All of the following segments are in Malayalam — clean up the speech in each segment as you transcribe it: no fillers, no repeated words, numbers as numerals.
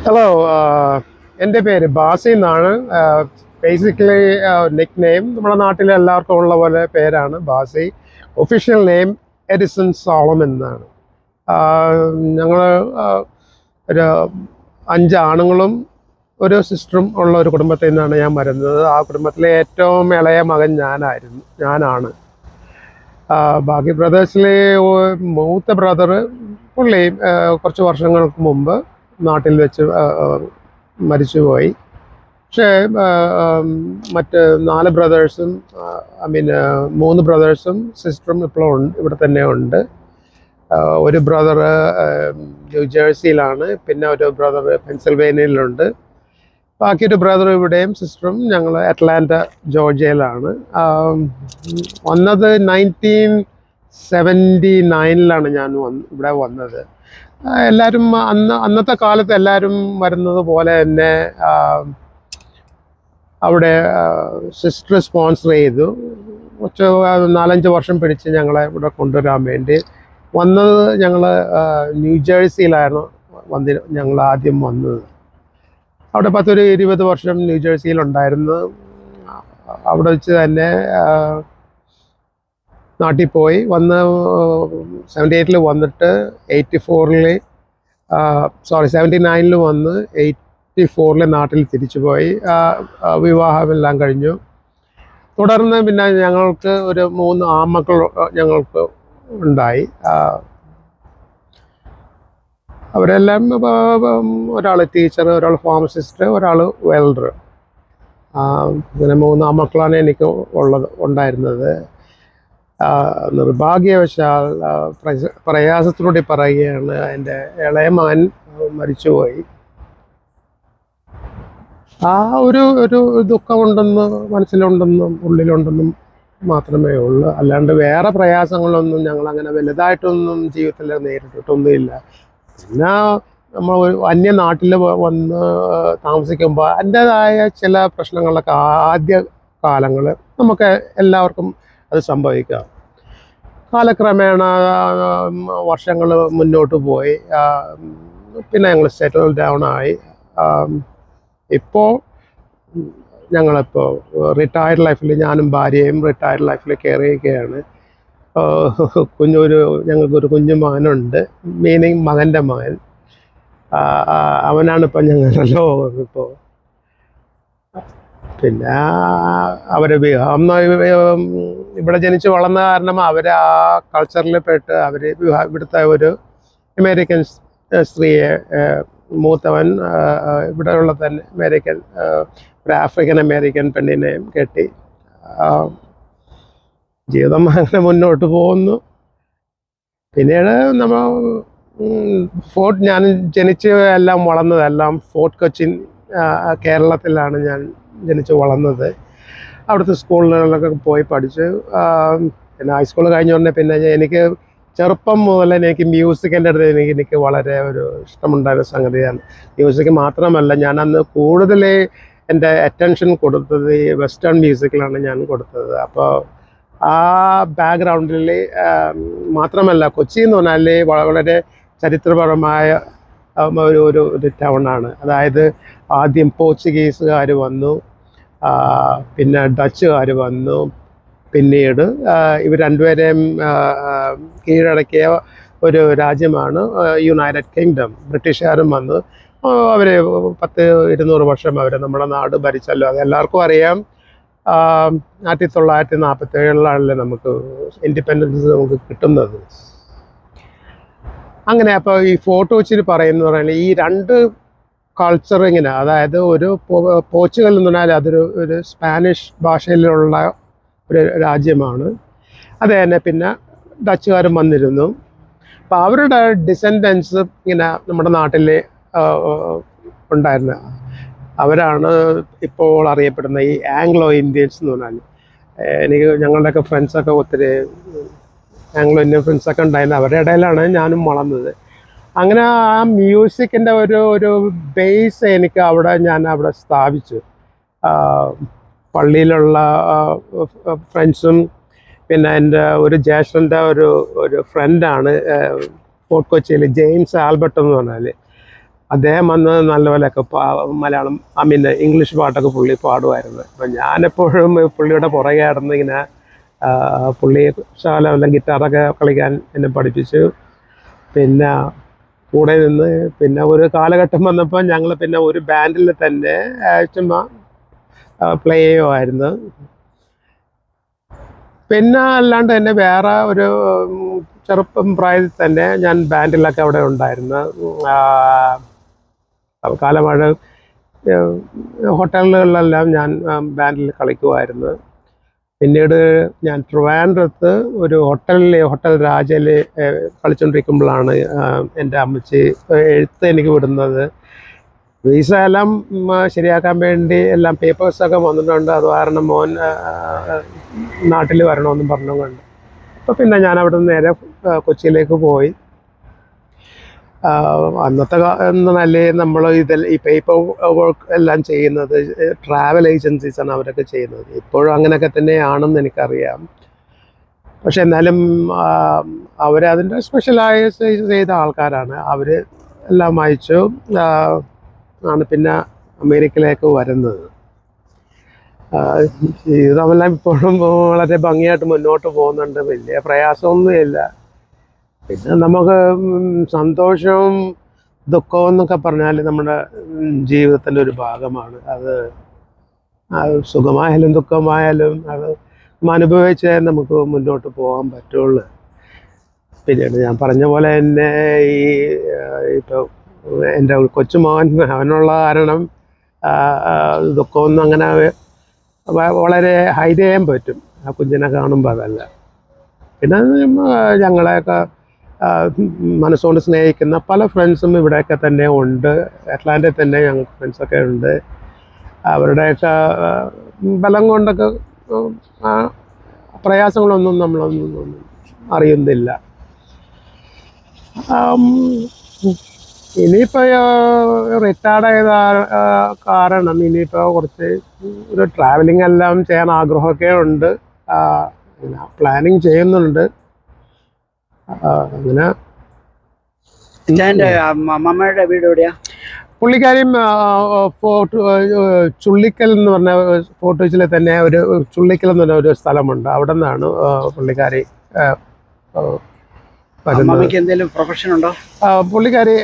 ഹലോ, എൻ്റെ പേര് ബാസി എന്നാണ്. ബേസിക്കലി നിക് നെയിം നമ്മുടെ നാട്ടിലെ എല്ലാവർക്കും ഉള്ള പോലെ പേരാണ് ബാസി. ഒഫീഷ്യൽ നെയിം എഡിസൺ സോളമൻ എന്നാണ്. ഞങ്ങൾ ഒരു 5 ആണുങ്ങളും ഒരു സിസ്റ്ററും ഉള്ള ഒരു കുടുംബത്തിൽ നിന്നാണ് ഞാൻ വരുന്നത്. ആ കുടുംബത്തിലെ ഏറ്റവും ഇളയ മകൻ ഞാനാണ്. ബാക്കി ബ്രദേഴ്സിലെ മൂത്ത ബ്രദർ പുള്ളി കുറച്ച് വർഷങ്ങൾക്ക് മുമ്പ് നാട്ടിൽ വെച്ച് മരിച്ചുപോയി. പക്ഷേ മറ്റ് 4 ബ്രദേഴ്സും മൂന്ന് ബ്രദേഴ്സും സിസ്റ്ററും ഇപ്പോഴും ഇവിടെ തന്നെ ഉണ്ട്. ഒരു ബ്രദർ ന്യൂജേഴ്സിയിലാണ്, പിന്നെ ഒരു ബ്രദർ പെൻസിൽവേനിയയിലുണ്ട്. ബാക്കിയൊരു ബ്രദർ ഇവിടെയും സിസ്റ്ററും ഞങ്ങൾ അറ്റ്ലാന്റ ജോർജിയയിലാണ്. വന്നത് 1979 ഞാൻ ഇവിടെ വന്നത്. എല്ലാവരും അന്നത്തെ കാലത്ത് എല്ലാവരും വരുന്നത് പോലെ തന്നെ അവിടെ സിസ്റ്റർ സ്പോൺസർ ചെയ്തു. കുറച്ച് 4-5 വർഷം പിടിച്ച് ഞങ്ങളെ ഇവിടെ കൊണ്ടുവരാൻ വേണ്ടി വന്നത്. ഞങ്ങൾ ന്യൂജേഴ്സിയിലായിരുന്നു ഞങ്ങൾ ആദ്യം വന്നത്. അവിടെ 10-20 വർഷം ന്യൂജേഴ്സിയിലുണ്ടായിരുന്നു. അവിടെ വെച്ച് തന്നെ നാട്ടിൽ പോയി 78 വന്നിട്ട് 79 വന്ന് 84 നാട്ടിൽ തിരിച്ചു പോയി. വിവാഹമെല്ലാം കഴിഞ്ഞു. തുടർന്ന് പിന്നെ ഞങ്ങൾക്ക് ഒരു 3 ആൺമക്കൾ ഞങ്ങൾക്ക് ഉണ്ടായി. അവരെല്ലാം ഒരാൾ ടീച്ചർ, ഒരാൾ ഫാർമസിസ്റ്റ്, ഒരാൾ വെൽഡർ. ഇങ്ങനെ 3 ആൺമക്കളാണ് എനിക്ക് ഉണ്ടായിരുന്നത്. നിർഭാഗ്യവശാൽ പ്രയാസത്തിലൂടെ പറയുകയാണ്, എൻ്റെ ഇളയ മകൻ മരിച്ചുപോയി. ആ ഒരു ദുഃഖമുണ്ടെന്ന് മനസ്സിലുണ്ടെന്നും ഉള്ളിലുണ്ടെന്നും മാത്രമേ ഉള്ളൂ. അല്ലാണ്ട് വേറെ പ്രയാസങ്ങളൊന്നും ഞങ്ങൾ അങ്ങനെ വലുതായിട്ടൊന്നും ജീവിതത്തിൽ നേരിട്ടിട്ടൊന്നുമില്ല. പിന്നെ നമ്മൾ അന്യ നാട്ടിൽ വന്ന് താമസിക്കുമ്പോൾ അതിൻ്റെതായ ചില പ്രശ്നങ്ങളൊക്കെ ആദ്യ കാലങ്ങൾ നമുക്ക് എല്ലാവർക്കും അത് സംഭവിക്കാം. കാലക്രമേണ വർഷങ്ങൾ മുന്നോട്ട് പോയി. പിന്നെ ഞങ്ങൾ സെറ്റിൽ ഡൗൺ ആയി. ഇപ്പോൾ ഞങ്ങളിപ്പോൾ റിട്ടയർഡ് ലൈഫിൽ, ഞാനും ഭാര്യയും റിട്ടയർഡ് ലൈഫിൽ കയറിയിരിക്കുകയാണ്. ഞങ്ങൾക്കൊരു കുഞ്ഞു മകനുണ്ട്, മീനിങ് മകൻ്റെ മകൻ. അവനാണിപ്പോൾ ഞങ്ങളുടെ ലോകം ഇപ്പോൾ. പിന്നെ അവർ ഇവിടെ ജനിച്ച് വളർന്ന കാരണം അവർ ആ കൾച്ചറിൽ പെട്ട് അവർ ഇവിടുത്തെ ഒരു അമേരിക്കൻ സ്ത്രീയെ, മൂത്തവൻ ഇവിടെയുള്ള തന്നെ ഒരു ആഫ്രിക്കൻ അമേരിക്കൻ പെണ്ണിനെയും കെട്ടി ജീവിതം അങ്ങനെ മുന്നോട്ട് പോകുന്നു. പിന്നീട് ഞാൻ ജനിച്ച് എല്ലാം വളർന്നതെല്ലാം ഫോർട്ട് കൊച്ചിൻ കേരളത്തിലാണ് ഞാൻ ജനിച്ച് വളർന്നത്. അവിടുത്തെ സ്കൂളുകളിലൊക്കെ പോയി പഠിച്ചു. പിന്നെ ഹൈസ്കൂൾ കഴിഞ്ഞ ഉടനെ പിന്നെ എനിക്ക് ചെറുപ്പം മുതൽ എനിക്ക് മ്യൂസിക്കിൻ്റെ അടുത്ത് എനിക്ക് വളരെ ഒരു ഇഷ്ടമുണ്ടായിരുന്ന സംഗതിയാണ്. മ്യൂസിക് മാത്രമല്ല, ഞാൻ അന്ന് കൂടുതൽ എൻ്റെ അറ്റൻഷൻ കൊടുത്തത് ഈ വെസ്റ്റേൺ മ്യൂസിക്കിലാണ് ഞാൻ കൊടുത്തത്. അപ്പോൾ ആ ബാക്ക്ഗ്രൗണ്ടിൽ മാത്രമല്ല, കൊച്ചി എന്ന് പറഞ്ഞാൽ വളരെ ചരിത്രപരമായ ഒരു ടൗണാണ്. അതായത് ആദ്യം പോർച്ചുഗീസുകാർ വന്നു, പിന്നെ ഡച്ചുകാർ വന്നു, പിന്നീട് ഇവർ രണ്ടുപേരെയും കീഴടക്കിയ ഒരു രാജ്യമാണ് യുണൈറ്റഡ് കിങ്ഡം. ബ്രിട്ടീഷുകാരും വന്നു. അവർ 100-200 വർഷം അവർ നമ്മുടെ നാട് ഭരിച്ചല്ലോ, അതെല്ലാവർക്കും അറിയാം. 1947 നമുക്ക് ഇൻഡിപെൻഡൻസ് നമുക്ക് കിട്ടുന്നത്. അങ്ങനെ അപ്പോൾ ഈ ഫോർട്ട് കൊച്ചിയിൽ പറയുന്നത് പറഞ്ഞാൽ ഈ 2 കൾച്ചർ ഇങ്ങനെ, അതായത് ഒരു പോർച്ചുഗൽ എന്ന് പറഞ്ഞാൽ ഒരു സ്പാനിഷ് ഭാഷയിലുള്ള ഒരു രാജ്യമാണ്. അത് തന്നെ പിന്നെ ഡച്ചുകാരും വന്നിരുന്നു. അപ്പോൾ അവരുടെ ഡിസെൻഡൻസ് ഇങ്ങനെ നമ്മുടെ നാട്ടിൽ ഉണ്ടായിരുന്ന അവരാണ് ഇപ്പോൾ അറിയപ്പെടുന്ന ഈ ആംഗ്ലോ ഇന്ത്യൻസ് എന്ന് പറഞ്ഞാൽ. ഞങ്ങളുടെയൊക്കെ ഫ്രണ്ട്സൊക്കെ ഒത്തിരി ആംഗ്ലോ ഇന്ത്യൻ ഫ്രണ്ട്സൊക്കെ ഉണ്ടായിരുന്നു. അവരുടെ ഇടയിലാണ് ഞാനും വളർന്നത്. അങ്ങനെ ആ മ്യൂസിക്കിൻ്റെ ഒരു ബേസ് ഞാൻ അവിടെ സ്ഥാപിച്ചു. പള്ളിയിലുള്ള ഫ്രണ്ട്സും പിന്നെ എൻ്റെ ഒരു ജ്യേഷ്ഠൻ്റെ ഒരു ഫ്രണ്ടാണ് ഫോർട്ട് കൊച്ചിയിൽ ജെയിംസ് ആൽബർട്ട് എന്ന് പറഞ്ഞാൽ. അദ്ദേഹം വന്ന് നല്ലപോലെയൊക്കെ മലയാളം ഇംഗ്ലീഷ് പാട്ടൊക്കെ പുള്ളി പാടുമായിരുന്നു. അപ്പം ഞാനെപ്പോഴും പുള്ളിയുടെ പുറകെ നടന്ന് ഇങ്ങനെ പുള്ളി ശകലം ഗിറ്റാറൊക്കെ കളിക്കാൻ എന്നെ പഠിപ്പിച്ചു. പിന്നെ കൂടെ നിന്ന് പിന്നെ ഒരു കാലഘട്ടം വന്നപ്പോൾ ഞങ്ങൾ പിന്നെ ഒരു ബാൻഡിൽ തന്നെ ചുമ്മാ പ്ലേ ചെയ്യുമായിരുന്നു. പിന്നെ അല്ലാണ്ട് തന്നെ വേറെ ഒരു ചെറുപ്പം പ്രായത്തിൽ തന്നെ ഞാൻ ബാൻഡിലൊക്കെ അവിടെ ഉണ്ടായിരുന്നു. കാലമഴ ഹോട്ടലുകളിലെല്ലാം ഞാൻ ബാൻഡിൽ കളിക്കുമായിരുന്നു. പിന്നീട് ഞാൻ ട്രിവാൻഡ്രത്ത് ഒരു ഹോട്ടൽ രാജയിൽ കളിച്ചുകൊണ്ടിരിക്കുമ്പോഴാണ് എൻ്റെ അമ്മച്ചി എഴുത്ത് എനിക്ക് വിടുന്നത്. വിസ എല്ലാം ശരിയാക്കാൻ വേണ്ടി എല്ലാം പേപ്പേഴ്സൊക്കെ വന്നിട്ടുണ്ട്. അത് കാരണം മോൻ നാട്ടിൽ വരണമെന്നും പറഞ്ഞുകൊണ്ട് അപ്പോൾ പിന്നെ ഞാൻ അവിടെ നിന്ന് നേരെ കൊച്ചിയിലേക്ക് പോയി. അന്നത്തെ നല്ല നമ്മൾ ഈ പേപ്പർ വർക്ക് എല്ലാം ചെയ്യുന്നത് ട്രാവൽ ഏജൻസീസാണ് അവരൊക്കെ ചെയ്യുന്നത്. ഇപ്പോഴും അങ്ങനെയൊക്കെ തന്നെയാണെന്ന് എനിക്കറിയാം. പക്ഷെ എന്നാലും അവരതിൻ്റെ സ്പെഷ്യലൈസ് ചെയ്ത ആൾക്കാരാണ്. അവർ എല്ലാം അയച്ചു ആണ് പിന്നെ അമേരിക്കയിലേക്ക് വരുന്നത്. ജീവിതമെല്ലാം ഇപ്പോഴും വളരെ ഭംഗിയായിട്ട് മുന്നോട്ട് പോകുന്നുണ്ട്. വലിയ പ്രയാസമൊന്നുമില്ല. പിന്നെ നമുക്ക് സന്തോഷവും ദുഃഖവും എന്നൊക്കെ പറഞ്ഞാൽ നമ്മുടെ ജീവിതത്തിൻ്റെ ഒരു ഭാഗമാണ്. അത് സുഖമായാലും ദുഃഖമായാലും അത് അനുഭവിച്ചേ നമുക്ക് മുന്നോട്ട് പോകാൻ പറ്റുള്ളൂ. പിന്നീട് ഞാൻ പറഞ്ഞ പോലെ തന്നെ ഇപ്പോൾ എൻ്റെ കൊച്ചുമോൻ അവനുള്ള കാരണം ദുഃഖമൊന്നും അങ്ങനെ വളരെ ഹൈഡ് ചെയ്യാൻ പറ്റും ആ കുഞ്ഞിനെ കാണുമ്പോൾ. അതല്ല പിന്നെ ഞങ്ങളെയൊക്കെ മനസ്സുകൊണ്ട് സ്നേഹിക്കുന്ന പല ഫ്രണ്ട്സും ഇവിടെയൊക്കെ തന്നെ ഉണ്ട്. അറ്റ്ലാന്റയിൽ തന്നെ ഞങ്ങൾക്ക് ഫ്രണ്ട്സൊക്കെ ഉണ്ട്. അവരുടെയൊക്കെ ബലം കൊണ്ടൊക്കെ പ്രയാസങ്ങളൊന്നും നമ്മളൊന്നും അറിയുന്നില്ല. ഇനിയിപ്പോൾ റിട്ടയർഡ് ആയത് കാരണം ഇനിയിപ്പോൾ കുറച്ച് ഒരു ട്രാവലിംഗ് എല്ലാം ചെയ്യാൻ ആഗ്രഹമൊക്കെ ഉണ്ട്. പ്ലാനിങ് ചെയ്യുന്നുണ്ട്. അങ്ങനെ അമ്മമ്മയുടെ വീട് എവിടെയാ? പുള്ളിക്കാരിയും ചുള്ളിക്കൽ എന്ന് പറഞ്ഞ ഫോർട്ട് കൊച്ചിയിലെ തന്നെ ഒരു ചുള്ളിക്കൽ എന്ന് പറഞ്ഞ ഒരു സ്ഥലമുണ്ട്. അവിടെ നിന്നാണ് പുള്ളിക്കാരി അമ്മമ്മയ്ക്ക് എന്തെങ്കിലും പ്രൊഫഷൻ ഉണ്ടോ? പുള്ളിക്കാരി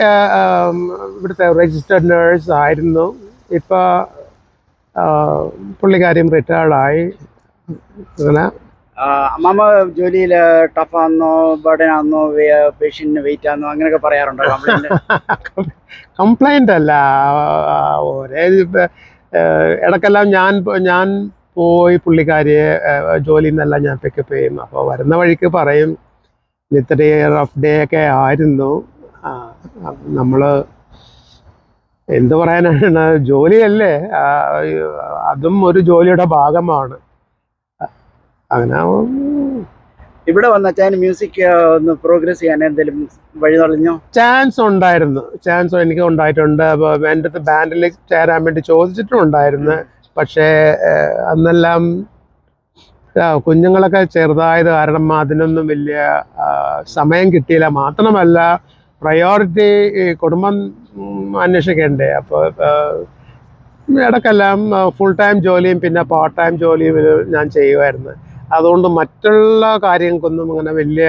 ഇവിടുത്തെ രജിസ്റ്റേർഡ് നേഴ്സ് ആയിരുന്നു. ഇപ്പോൾ പുള്ളിക്കാരിയും റിട്ടയർഡായി. അങ്ങനെ അമ്മമ്മ ജോലിയിൽ ടഫാന്നോ ബർഡനാന്നോ പേഷ്യന്റിന് വെയിറ്റ് ആന്നോ അങ്ങനെയൊക്കെ പറയാറുണ്ടോ? കംപ്ലൈൻ്റ് അല്ല. ഒരേ ഇടയ്ക്കെല്ലാം ഞാൻ പോയി പുള്ളിക്കാരിയെ ജോലിയിൽ നിന്നെല്ലാം ഞാൻ പിക്കപ്പ് ചെയ്യും. അപ്പോൾ വരുന്ന വഴിക്ക് പറയും ഇത്തിരി റഫ് ഡേ ഒക്കെ ആയിരുന്നു. നമ്മൾ എന്ത് പറയാനാണ്, ജോലിയല്ലേ, അതും ഒരു ജോലിയുടെ ഭാഗമാണ്. അങ്ങനെ ഇവിടെ വന്ന മ്യൂസിക് ഒന്ന് പ്രോഗ്രസ് ചെയ്യാൻ എന്തെങ്കിലും വഴി തെളിഞ്ഞോ? ചാൻസ് എനിക്ക് ഉണ്ടായിട്ടുണ്ട്. അപ്പോൾ എൻ്റെ അടുത്ത് ബാൻഡിൽ ചേരാൻ വേണ്ടി ചോദിച്ചിട്ടുണ്ടായിരുന്നു. പക്ഷേ അന്നെല്ലാം കുഞ്ഞുങ്ങളൊക്കെ ചെറുതായത് കാരണം അതിനൊന്നും വലിയ സമയം കിട്ടിയില്ല. മാത്രമല്ല പ്രയോറിറ്റി കുടുംബം അന്വേഷിക്കണ്ടേ. അപ്പോൾ ഇടയ്ക്കെല്ലാം ഫുൾ ടൈം ജോലിയും പിന്നെ പാർട്ട് ടൈം ജോലിയും ഞാൻ ചെയ്യുമായിരുന്നു. അതുകൊണ്ട് മറ്റുള്ള കാര്യങ്ങൾക്കൊന്നും അങ്ങനെ വലിയ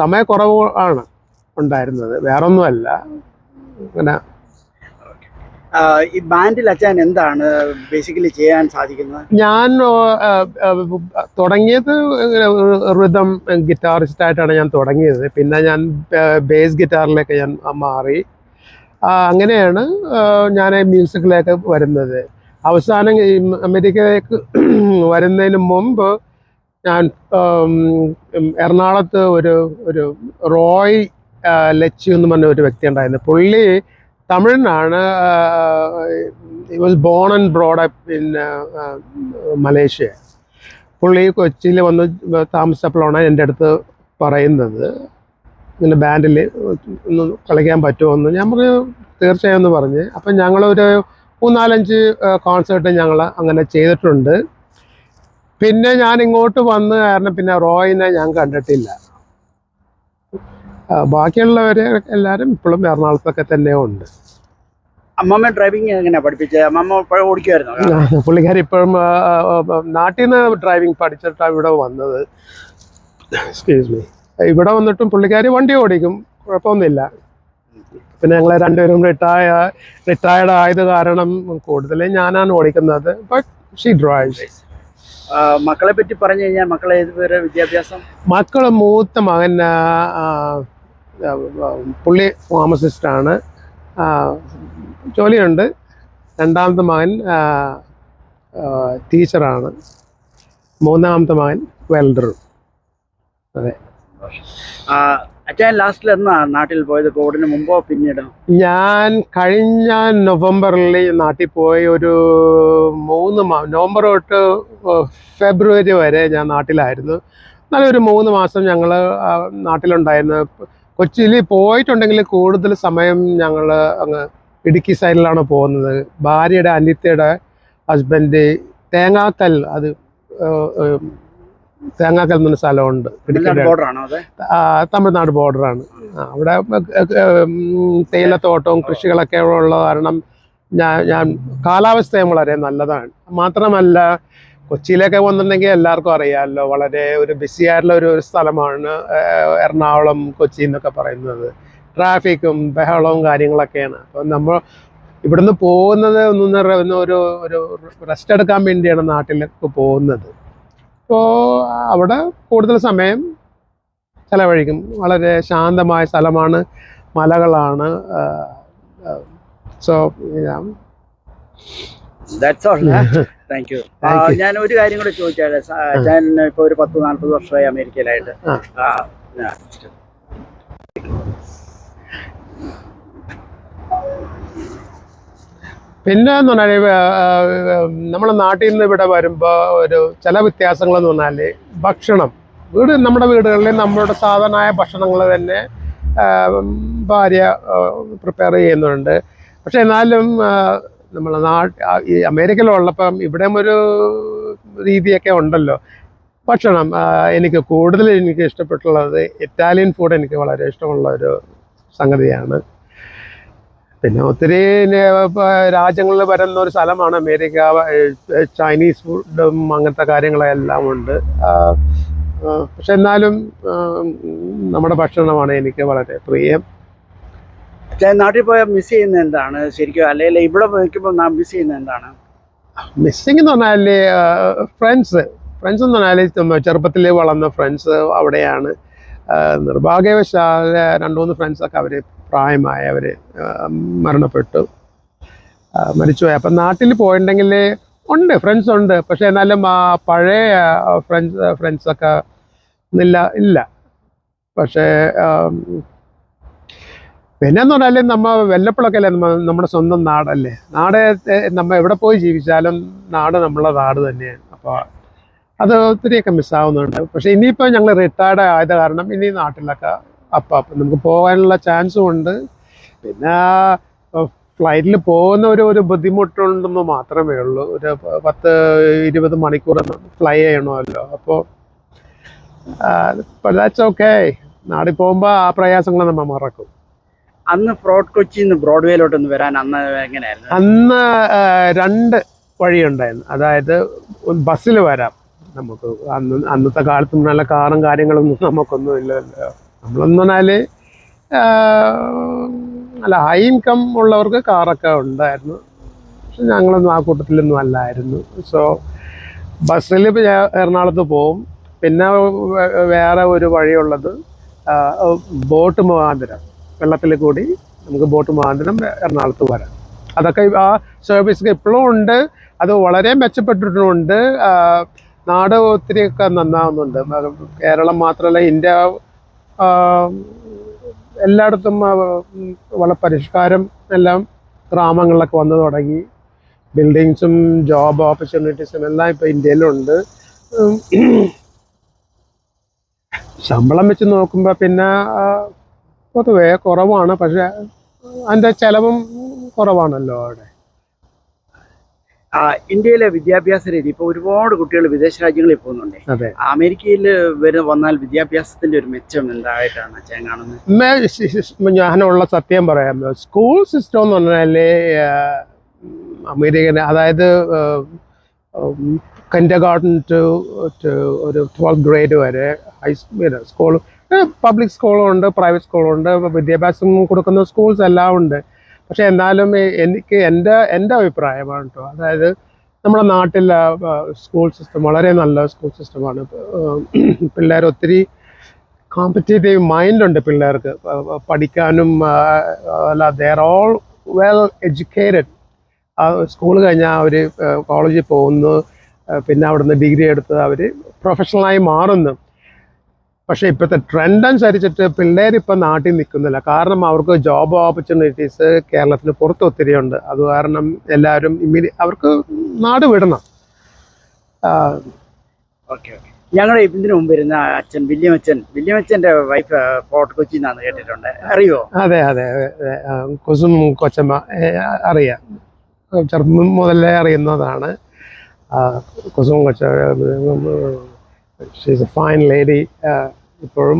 സമയക്കുറവ് ആണ് ഉണ്ടായിരുന്നത്, വേറൊന്നുമല്ല. അങ്ങനെ ഈ ബാൻഡിൽ അച്ഛൻ എന്താണ് ബേസിക്കലി ചെയ്യാൻ സാധിക്കുന്നത്? ഞാൻ തുടങ്ങിയത് റിതം ഗിറ്റാറിസ്റ്റായിട്ടാണ് ഞാൻ തുടങ്ങിയത്. പിന്നെ ഞാൻ ബേസ് ഗിറ്റാറിലേക്ക് ഞാൻ മാറി. അങ്ങനെയാണ് ഞാൻ മ്യൂസിക്കിലേക്ക് വരുന്നത്. അവസാനം അമേരിക്കയിലേക്ക് വരുന്നതിന് മുമ്പ് ഞാൻ എറണാകുളത്ത് ഒരു റോയ് ലച്ചു എന്ന് പറഞ്ഞ ഒരു വ്യക്തി ഉണ്ടായിരുന്നു. പുള്ളി തമിഴനാണ്. He was born and brought up in Malaysia. പുള്ളി കൊച്ചിയിൽ വന്ന് താമസിച്ചപ്പോഴാണ് എൻ്റെ അടുത്ത് പറയുന്നത് ഇങ്ങനെ ബാൻഡിൽ ഒന്ന് കളിക്കാൻ പറ്റുമോ? ഞാൻ പറഞ്ഞു തീർച്ചയായും എന്ന് പറഞ്ഞ്. അപ്പം ഞങ്ങളൊരു 3-4 കോൺസേർട്ട് ഞങ്ങൾ അങ്ങനെ ചെയ്തിട്ടുണ്ട്. പിന്നെ ഞാൻ ഇങ്ങോട്ട് വന്ന് കാരണം പിന്നെ റോയിനെ ഞാൻ കണ്ടിട്ടില്ല. ബാക്കിയുള്ളവർ എല്ലാവരും ഇപ്പോഴും എറണാകുളത്തൊക്കെ തന്നെ ഉണ്ട്. അമ്മമ്മ ഡ്രൈവിംഗ് എങ്ങനെയാ പഠിപ്പിച്ചത്? അമ്മമ്മ ഇപ്പോഴും ഓടിക്കുമായിരുന്നു? പുള്ളിക്കാരി ഇപ്പോഴും നാട്ടിൽ നിന്ന് ഡ്രൈവിംഗ് പഠിച്ചിട്ടാണ് ഇവിടെ വന്നത്. Excuse me. ഇവിടെ വന്നിട്ടും പുള്ളിക്കാരി വണ്ടി ഓടിക്കും, കുഴപ്പമൊന്നുമില്ല. പിന്നെ ഞങ്ങൾ രണ്ടുപേരും റിട്ടയർഡ് ആയത് കാരണം കൂടുതലും ഞാനാണ് ഓടിക്കുന്നത്. But she drives. മക്കളെ പറ്റി പറഞ്ഞു കഴിഞ്ഞാൽ മക്കളെ ഏതുവരെ വിദ്യാഭ്യാസം? മക്കൾ മൂത്ത മകൻ പുള്ളി ഫാർമസിസ്റ്റാണ്, ജോലിയുണ്ട്. രണ്ടാമത്തെ മകൻ ടീച്ചറാണ്. മൂന്നാമത്തെ മകൻ വെൽഡറും. അതെ. അച്ഛൻ ലാസ്റ്റിൽ എന്നാ നാട്ടിൽ പോയത്? കോവിഡിന് മുമ്പോ പിന്നീട്? ഞാൻ കഴിഞ്ഞ നവംബറിൽ നാട്ടിൽ പോയി. ഒരു നവംബർ തൊട്ട് ഫെബ്രുവരി വരെ ഞാൻ നാട്ടിലായിരുന്നു. എന്നാലും ഒരു 3 മാസം ഞങ്ങൾ നാട്ടിലുണ്ടായിരുന്നു. കൊച്ചിയിൽ പോയിട്ടുണ്ടെങ്കിൽ കൂടുതൽ സമയം ഞങ്ങൾ അങ്ങ് ഇടുക്കി സൈഡിലാണ് പോകുന്നത്. ഭാര്യയുടെ അനിത്യയുടെ ഹസ്ബൻഡ് തേങ്ങാക്കൽ, അത് തേങ്ങാക്കൽ എന്നൊരു സ്ഥലമുണ്ട്, തമിഴ്നാട് ബോർഡറാണ്. അവിടെ തേയിലത്തോട്ടവും കൃഷികളൊക്കെ ഉള്ള കാരണം ഞാൻ കാലാവസ്ഥയും വളരെ നല്ലതാണ്. മാത്രമല്ല കൊച്ചിയിലൊക്കെ വന്നിട്ടുണ്ടെങ്കിൽ എല്ലാവർക്കും അറിയാമല്ലോ, വളരെ ഒരു ബിസി ആയിട്ടുള്ള ഒരു സ്ഥലമാണ് എറണാകുളം, കൊച്ചി എന്നൊക്കെ പറയുന്നത്. ട്രാഫിക്കും ബഹളവും കാര്യങ്ങളൊക്കെയാണ്. അപ്പം നമ്മൾ ഇവിടുന്ന് പോകുന്നത് ഒരു റെസ്റ്റ് എടുക്കാൻ വേണ്ടിയാണ് നാട്ടിലേക്ക് പോകുന്നത്. അപ്പോൾ അവിടെ കൂടുതൽ സമയം ചിലവഴിക്കും. വളരെ ശാന്തമായ സ്ഥലമാണ്, മലകളാണ്. So thank you. ഞാൻ ഒരു കാര്യം കൂടെ ചോദിച്ചാൽ, ഞാൻ ഇപ്പൊ ഒരു 10-40 വർഷമായി അമേരിക്കയിലായിട്ട്. പിന്നെ എന്ന് പറഞ്ഞാൽ നമ്മുടെ നാട്ടിൽ നിന്ന് ഇവിടെ വരുമ്പോൾ ഒരു ചില വ്യത്യാസങ്ങളെന്ന് പറഞ്ഞാൽ ഭക്ഷണം. നമ്മുടെ വീടുകളിൽ നമ്മളുടെ സാധാരണമായ ഭക്ഷണങ്ങൾ തന്നെ ഭാര്യ പ്രിപ്പയർ ചെയ്യുന്നുണ്ട്. പക്ഷെ എന്നാലും നമ്മളെ ഈ അമേരിക്കയിലുള്ളപ്പം ഇവിടെയും ഒരു രീതിയൊക്കെ ഉണ്ടല്ലോ ഭക്ഷണം. എനിക്ക് ഇഷ്ടപ്പെട്ടുള്ളത് ഇറ്റാലിയൻ ഫുഡ് എനിക്ക് വളരെ ഇഷ്ടമുള്ള ഒരു സംഗതിയാണ്. പിന്നെ ഒത്തിരി രാജ്യങ്ങളിൽ വരുന്ന ഒരു സ്ഥലമാണ് അമേരിക്ക. ചൈനീസ് ഫുഡും അങ്ങനത്തെ കാര്യങ്ങളെല്ലാം ഉണ്ട്. പക്ഷെ എന്നാലും നമ്മുടെ ഭക്ഷണമാണ് എനിക്ക് വളരെ പ്രിയം. നാട്ടിൽ പോയാൽ മിസ് ചെയ്യുന്നത് എന്താണ് ശരിക്കും? അല്ലെങ്കിൽ ഇവിടെ നിൽക്കുമ്പോൾ മിസ് ചെയ്യുന്നത് എന്താണ്? മിസ്സിങ് എന്ന് പറഞ്ഞാൽ ഫ്രണ്ട്സ് എന്ന് പറഞ്ഞാൽ ചെറുപ്പത്തിൽ വളർന്ന ഫ്രണ്ട്സ് അവിടെയാണ്. നിർഭാഗ്യവശാൽ 2-3 ഫ്രണ്ട്സൊക്കെ അവർ പ്രായമായവർ മരണപ്പെട്ടു, മരിച്ചുപോയി. അപ്പം നാട്ടിൽ പോയിട്ടുണ്ടെങ്കിൽ ഉണ്ട്, ഫ്രണ്ട്സ് ഉണ്ട്. പക്ഷെ എന്നാലും പഴയ ഫ്രണ്ട്സൊക്കെ ഇല്ല. പക്ഷേ പിന്നെന്ന് പറഞ്ഞാൽ വല്ലപ്പോഴൊക്കെ അല്ലേ നമ്മുടെ സ്വന്തം നാടല്ലേ. നമ്മൾ എവിടെ പോയി ജീവിച്ചാലും നാട് നമ്മളെ നാട് തന്നെയാണ്. അപ്പോൾ അത് ഒത്തിരിയൊക്കെ മിസ്സാവുന്നുണ്ട്. പക്ഷെ ഇനിയിപ്പോൾ ഞങ്ങൾ റിട്ടയർഡ് ആയത് കാരണം ഇനി നാട്ടിലൊക്കെ അപ്പം നമുക്ക് പോകാനുള്ള ചാൻസും ഉണ്ട്. പിന്നെ ഫ്ലൈറ്റിൽ പോകുന്ന ഒരു ബുദ്ധിമുട്ടുണ്ടെന്ന് മാത്രമേ ഉള്ളൂ. ഒരു 10-20 മണിക്കൂർ ഫ്ലൈ ചെയ്യണമല്ലോ. അപ്പോൾ ദാറ്റ്സ് ഓക്കെ. നാട്ടിൽ പോകുമ്പോൾ ആ പ്രയാസങ്ങൾ നമ്മൾ മറക്കും. അന്ന് കൊച്ചിന്ന് ബ്രോഡ്വേയിലോട്ടൊന്ന് വരാൻ അന്ന് എങ്ങനെയായിരുന്നു? അന്ന് 2 വഴിയുണ്ടായിരുന്നു. അതായത് ബസ്സിൽ വരാം നമുക്ക്. അന്നത്തെ കാലത്ത് നല്ല കാറും കാര്യങ്ങളൊന്നും നമുക്കൊന്നും ഇല്ലല്ലോ. നമ്മളെന്ന് പറഞ്ഞാൽ അല്ല, ഹൈ ഇൻകം ഉള്ളവർക്ക് കാറൊക്കെ ഉണ്ടായിരുന്നു. പക്ഷെ ഞങ്ങളൊന്നും ആ കൂട്ടത്തിലൊന്നും അല്ലായിരുന്നു. സോ ബസ്സിൽ എറണാകുളത്ത് പോവും. പിന്നെ വേറെ ഒരു വഴിയുള്ളത് ബോട്ട് മുഖാന്തരം, വെള്ളത്തിൽ കൂടി നമുക്ക് ബോട്ട് മുഖാന്തരം എറണാകുളത്ത് വരാം. അതൊക്കെ ആ സർവീസ് ഇപ്പോഴും ഉണ്ട്. അത് വളരെ മെച്ചപ്പെട്ടിട്ടുമുണ്ട്. നാട് ഒത്തിരിയൊക്കെ നന്നാവുന്നുണ്ട്. കേരളം മാത്രമല്ല, ഇന്ത്യ എല്ലായിടത്തും വളരെ പരിഷ്കാരം എല്ലാം ഗ്രാമങ്ങളിലൊക്കെ വന്നു തുടങ്ങി. ബിൽഡിങ്സും ജോബ് ഓപ്പർച്യൂണിറ്റീസും എല്ലാം ഇപ്പോൾ ഇന്ത്യയിലുണ്ട്. ശമ്പളം വെച്ച് നോക്കുമ്പോൾ പിന്നെ പൊതുവേ കുറവാണ്. പക്ഷെ അതിൻ്റെ ചിലവും കുറവാണല്ലോ അവിടെ. ഇന്ത്യയിലെ വിദ്യാഭ്യാസ രീതി ഇപ്പോൾ ഒരുപാട് കുട്ടികൾ വിദേശ രാജ്യങ്ങളിൽ പോകുന്നുണ്ട്. അതെ. അമേരിക്കയിൽ വന്നാൽ വിദ്യാഭ്യാസത്തിന്റെ ഒരു മെച്ചം എന്തായിട്ടാണ് അച്ഛൻ കാണുന്നത്? ഞാനുള്ള സത്യം പറയാം, സ്കൂൾ സിസ്റ്റം എന്ന് പറഞ്ഞാല് അമേരിക്കൻ, അതായത് കിൻഡർ ഗാർഡൻ ടു ഒരു 12th ഗ്രേഡ് വരെ സ്കൂൾ, പബ്ലിക് സ്കൂളുണ്ട്, പ്രൈവറ്റ് സ്കൂളുണ്ട്, വിദ്യാഭ്യാസം കൊടുക്കുന്ന സ്കൂൾസ് എല്ലാം ഉണ്ട്. പക്ഷെ എന്നാലും എനിക്ക് എൻ്റെ അഭിപ്രായമാണ് കേട്ടോ, അതായത് നമ്മുടെ നാട്ടിലെ സ്കൂൾ സിസ്റ്റം വളരെ നല്ല സ്കൂൾ സിസ്റ്റമാണ്. പിള്ളേർ ഒത്തിരി കോമ്പറ്റേറ്റീവ് മൈൻഡുണ്ട് പിള്ളേർക്ക്, പഠിക്കാനും അല്ല, they are all well educated. School കഴിഞ്ഞാൽ അവർ കോളേജിൽ പോകുന്നു, പിന്നെ അവിടുന്ന് ഡിഗ്രി എടുത്ത് അവർ പ്രൊഫഷണലായി മാറുന്നു. പക്ഷേ ഇപ്പോഴത്തെ ട്രെൻഡ് അനുസരിച്ചിട്ട് പിള്ളേരിപ്പം നാട്ടിൽ നിൽക്കുന്നില്ല, കാരണം അവർക്ക് ജോബ് ഓപ്പർച്യൂണിറ്റീസ് കേരളത്തിന് പുറത്ത് ഒത്തിരി ഉണ്ട്. അത് കാരണം എല്ലാവരും അവർക്ക് നാട് വിടണം. Okay okay. ഞങ്ങൾ ഇതിനു മുമ്പ് ഇരുന്ന അച്ഛൻ വില്യമച്ഛൻ്റെ വൈഫ് ഫോർട്ട് കൊച്ചിയിൽ നിന്നാണ് കേട്ടിട്ടുണ്ട്, അറിയോ? അതെ അതെ, കുസും കൊച്ചമ്മ അറിയാം, ചെറുപ്പം മുതലേ അറിയുന്നതാണ്. Kusum she's A fine lady. ഇപ്പോഴും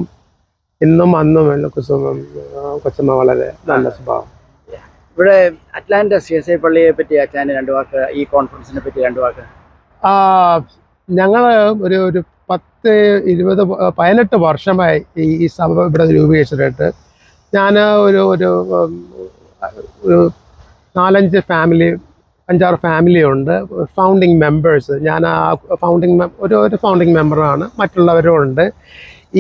ഇന്നും അന്നും കുസുമം കൊച്ചമ്മ വളരെ നല്ല സ്വഭാവം. ഇവിടെ അറ്റ്ലാന്റ CSI പള്ളിയെ പറ്റി അച്ഛൻ 2 വാക്ക്, ഈ കോൺഫറൻസിനെ പറ്റി 2 വാക്ക്. ഞങ്ങൾ ഒരു 18 വർഷമായി ഈ സഭ ഇവിടെ രൂപീകരിച്ചിട്ട്. ഞാൻ ഒരു 4-5 ഫാമിലി ഉണ്ട്, ഫൗണ്ടിങ് മെമ്പേഴ്സ്. ഞാൻ ആ ഒരു ഫൗണ്ടിങ് മെമ്പറാണ്, മറ്റുള്ളവരും ഉണ്ട്.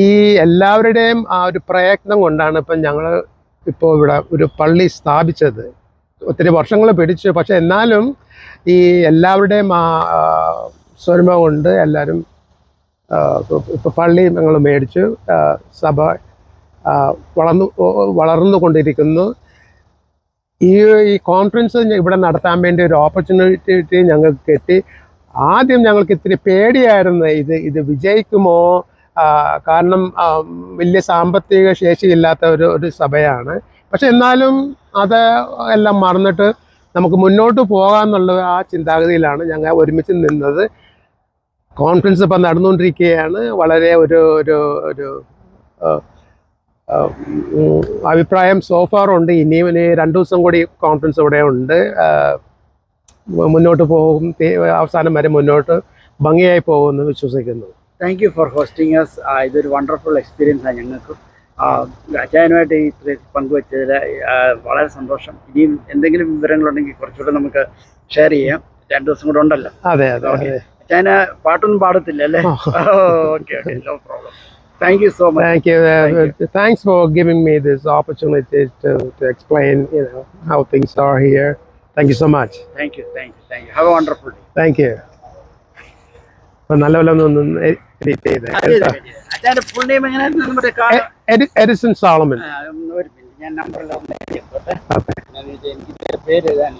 ഈ എല്ലാവരുടെയും ആ ഒരു പ്രയത്നം കൊണ്ടാണ് ഇപ്പം ഞങ്ങൾ ഇപ്പോൾ ഇവിടെ ഒരു പള്ളി സ്ഥാപിച്ചത്. ഒത്തിരി വർഷങ്ങൾ പിടിച്ചു, പക്ഷെ എന്നാലും ഈ എല്ലാവരുടെയും ആ സ്വരമ കൊണ്ട് എല്ലാവരും ഇപ്പോൾ പള്ളി ഞങ്ങൾ മേടിച്ചു. സഭ വളർന്നുകൊണ്ടിരിക്കുന്നു. ഈ കോൺഫറൻസ് ഇവിടെ നടത്താൻ വേണ്ടി ഒരു ഓപ്പർച്യൂണിറ്റി ഞങ്ങൾക്ക് കിട്ടി. ആദ്യം ഞങ്ങൾക്ക് ഇത്തിരി പേടിയായിരുന്നു, ഇത് വിജയിക്കുമോ, കാരണം വലിയ സാമ്പത്തിക ശേഷിയില്ലാത്ത ഒരു സഭയാണ്. പക്ഷെ എന്നാലും അത് എല്ലാം മറന്നിട്ട് നമുക്ക് മുന്നോട്ട് പോകാമെന്നുള്ള ആ ചിന്താഗതിയിലാണ് ഞങ്ങൾ ഒരുമിച്ച് നിന്നത്. കോൺഫറൻസ് ഇപ്പം നടന്നുകൊണ്ടിരിക്കുകയാണ്. വളരെ ഒരു അഭിപ്രായം സോഫാർ ഉണ്ട്. ഇനിയും 2 ദിവസം കൂടി കോൺഫറൻസ് ഇവിടെ ഉണ്ട്. മുന്നോട്ട് പോകും, അവസാനം വരെ മുന്നോട്ട് ഭംഗിയായി പോകുമെന്ന് വിശ്വസിക്കുന്നു. Thank you for hosting us. ഇതൊരു വണ്ടർഫുൾ എക്സ്പീരിയൻസ് ആണ് ഞങ്ങൾക്ക്. അച്ചായനുമായിട്ട് ഈ പങ്കുവച്ചതിൽ വളരെ സന്തോഷം. ഇനിയും എന്തെങ്കിലും വിവരങ്ങളുണ്ടെങ്കിൽ കുറച്ചുകൂടെ നമുക്ക് ഷെയർ ചെയ്യാം. 2 ദിവസം കൂടെ ഉണ്ടല്ലോ. അതെ അതെ. അച്ചായന് പാട്ടൊന്നും പാടത്തില്ല അല്ലേ? Okay okay, no problem. Thank you so much. Thank you. Thanks for giving me this opportunity to explain, how things are here. Thank you so much. Thank you. Have a wonderful day. Thank you. നല്ല എഡിറ്റ് ചെയ്തേ. അച്ഛൻ്റെ ഫുൾ നെയിം എങ്ങനെയായിരുന്നു? നമ്മുടെ എഡിസൺ സോളമൻ. ഒരു മിനിറ്റ്, ഞാൻ നമ്പറിൽ ഒന്ന് എഴുതിയോട്ടെ. എനിക്ക് പേര് എഴുതാൻ